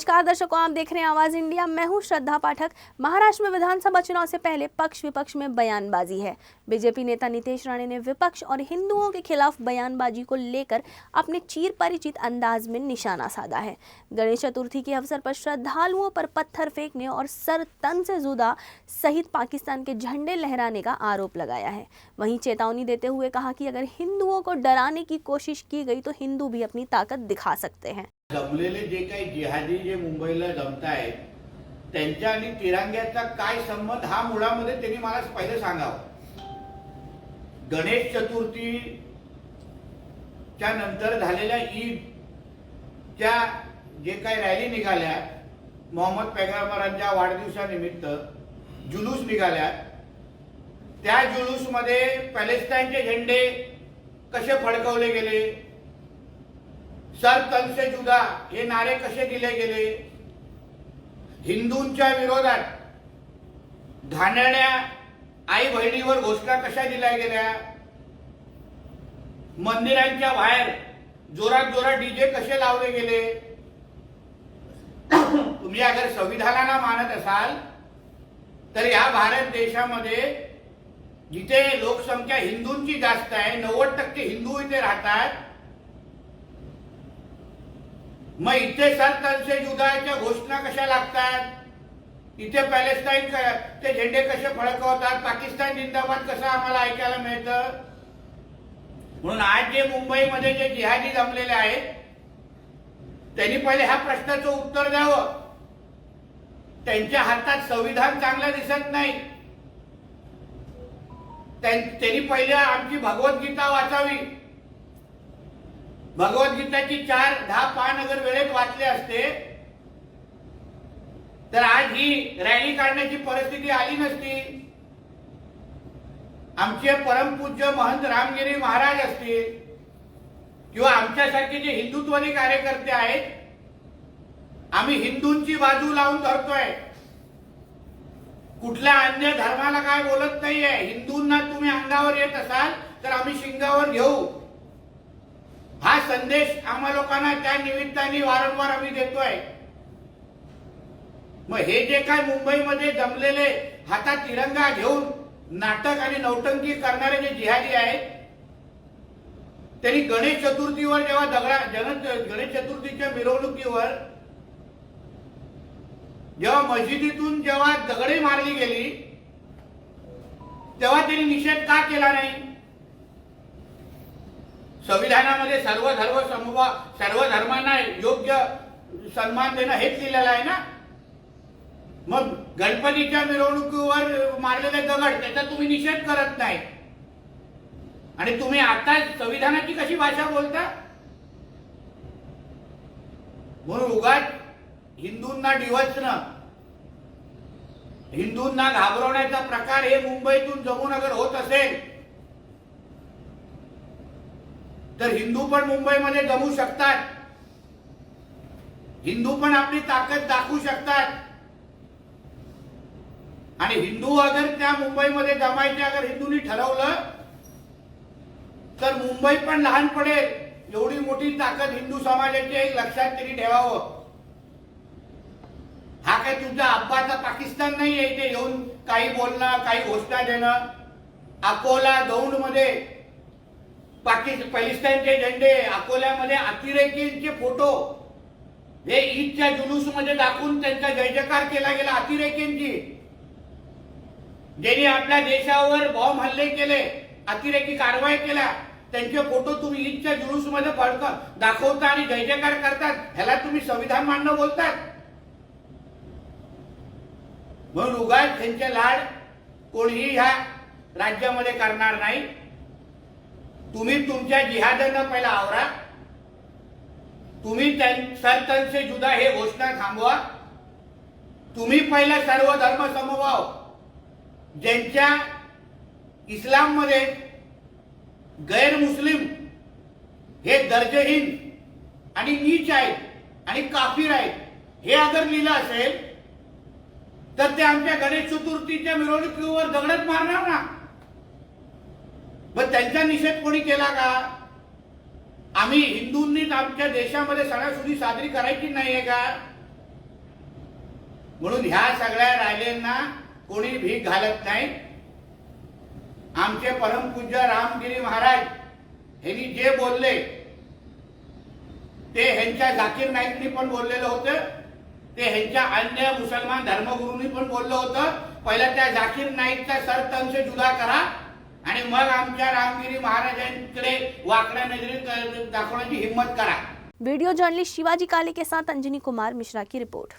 नमस्कार दर्शकों, आप देख रहे हैं आवाज इंडिया। मैं हूं श्रद्धा पाठक। महाराष्ट्र में विधानसभा चुनाव से पहले पक्ष विपक्ष में बयानबाजी है। बीजेपी नेता नितेश राणे ने विपक्ष और हिंदुओं के खिलाफ बयानबाजी को लेकर अपने चिर परिचित अंदाज में निशाना साधा है। गणेश चतुर्थी के अवसर पर श्रद्धालुओं पर पत्थर फेंकने और सर तन से जुदा सहित पाकिस्तान के झंडे लहराने का आरोप लगाया है। वहीं चेतावनी देते हुए कहा कि अगर हिंदुओं को डराने की कोशिश की गई तो हिंदू भी अपनी ताकत दिखा सकते हैं। जमलेले जे काही जिहादी जे मुंबईला जमतायत त्यांच्या आणि तिरंग्याचा काय संबंध हा मुळामध्ये त्यांनी मला पहिले सांगावं। गणेश चतुर्थीच्या नंतर झालेल्या ईदच्या जे काही रॅली निघाल्या, मोहम्मद पैगंबरांच्या वाढदिवसानिमित्त जुलूस निघाल्या, त्या जुलूसमध्ये पॅलेस्टाईनचे झेंडे कसे फडकवले गेले, सर तन से जुदा हे नारे कसे दिले गेले, हिंदूंच्या विरोधात घाणेरड्या आई बहिणीवर घोषणा कशा दिल्या गेल्या, मंदिरांच्या बाहेर जोरात जोरात डीजे कसे लावले गेले। तुम्ही अगर संविधानाला मानत असाल तर या भारत देशामध्ये जिथे लोकसंख्या हिंदूंची जास्त आहे, 90% हिंदू इथे राहतात, मग इथे सर तन से जुदाच्या घोषणा कशा लागतात, इथे पॅलेस्टाईन ते झेंडे कसे फडकवतात, पाकिस्तान जिंदाबाद कसं आम्हाला ऐकायला मिळतं। म्हणून आज जे मुंबईमध्ये जे जिहादी जमलेले आहेत त्यांनी पहिले ह्या प्रश्नाचं उत्तर द्यावं। त्यांच्या हातात संविधान चांगलं दिसत नाही, त्यांनी पहिले आमची भगवद्गीता वाचावी। भगवद्गीताची 4-10 पान अगर वेळेत वाचले असते तर आज ही रॅली काढण्याची परिस्थिती आली नसती। आमचे परमपूज्य महंत रामगिरी महाराज असतील किंवा आमच्यासारखे जे हिंदुत्ववादी कार्यकर्ते आहेत, आम्ही हिंदूंची बाजू लावून धरतोय, कुठल्या अन्य धर्माला काय बोलत नाहीये। हिंदूंना तुम्ही अंगावर येत असाल तर आम्ही शिंगावर घेऊ, हा संदेश आम्हा लोकांना त्या निमित्ताने वारंवार आम्ही देतोय। मग हे जे काय मुंबईमध्ये जमलेले हातात तिरंगा घेऊन नाटक आणि नौटंकी करणारे जे जिहादी आहेत, त्यांनी गणेश चतुर्थीवर जेव्हा गणेश चतुर्थीच्या मिरवणुकीवर जेव्हा मस्जिदीतून जेव्हा दगडे मारली गेली तेव्हा त्यांनी निषेध का केला नाही? संविधानामध्ये सर्व धर्मांना योग्य सन्मान देणं हेच लिहिलेलं आहे ना। मग गणपतीच्या मिरवणुकीवर मारलेले दगड त्याचा तुम्ही निषेध करत नाही आणि तुम्ही आता संविधानाची कशी भाषा बोलता? म्हणून उगाच हिंदूंना डिवचणं, हिंदूंना घाबरवण्याचा प्रकार हे मुंबईतून जमून अगर होत असेल तर हिंदू पण मुंबईमध्ये जमू शकतात, हिंदू पण आपली ताकद दाखवू शकतात। आणि हिंदू अगर त्या मुंबईमध्ये जमायचे अगर हिंदूंनी ठरवलं तर मुंबई पण लहान पडेल। एवढी मोठी ताकद हिंदू समाजाची एक लक्षात तरी ठेवावं। हा काय तुमचा अब्बाचा पाकिस्तान नाही आहे इथे येऊन काही बोलणं, काही घोषणा देणं। अकोला दौंड मध्ये पॅलेस्टाईनचे झेंडे, अकोल्यामध्ये अतिरेकींचे फोटो हे ईदच्या जुलूसमध्ये दाखवून त्यांचा जय जयकार केला गेला। अतिरेकींची ज्यांनी आपल्या देशावर बॉम्ब हल्ले केले, अतिरेकी कारवाई केल्या, त्यांचे फोटो तुम्ही ईदच्या जुलूसमध्ये दाखवता आणि जय जयकार करतात, ह्याला तुम्ही संविधान मानणं बोलतात? म्हणून उगाच त्यांचे लाड कोणीही ह्या राज्यामध्ये करणार नाही। तुम्ही तुमच्या जिहाद्यांना पहिला आवरा, तुम्ही सर तन से जुदा हे घोषणा थांबवा, तुम्ही पहिला सर्व धर्म समभाव ज्यांच्या इस्लाम मध्ये गैर मुस्लिम हे दर्जेहीन आणि नीच आहेत आणि काफिर आहेत हे अगर लिहिलं असेल तर ते आमच्या गणेश चतुर्थीच्या मिरवणुकीवर दगडच मारणार ना। मग त्यांचा निषेध कोणी केला का? आम्ही हिंदूंनीच आमच्या देशामध्ये सणासुदी साजरी करायची नाहीये का? म्हणून ह्या सगळ्या रायलेंना कोणी भीक घालत नाही. आमचे परमपूज्य रामगिरी महाराज यांनी जे बोलले ते ह्यांच्या जाकीर नाईकनी पण बोललेलं होतं, ते ह्यांच्या अन्य मुसलमान धर्मगुरूंनी पण बोललं होतं. पहिला त्या जाकीर नाईकचा सरतंश जुदा करा आणि मग आमच्या रामगिरी महाराजांकडे वाकड्या नजरेत दाखवण्याची हिम्मत करा. वीडियो जर्नलिस्ट शिवाजी काले के साथ अंजनी कुमार मिश्रा की रिपोर्ट.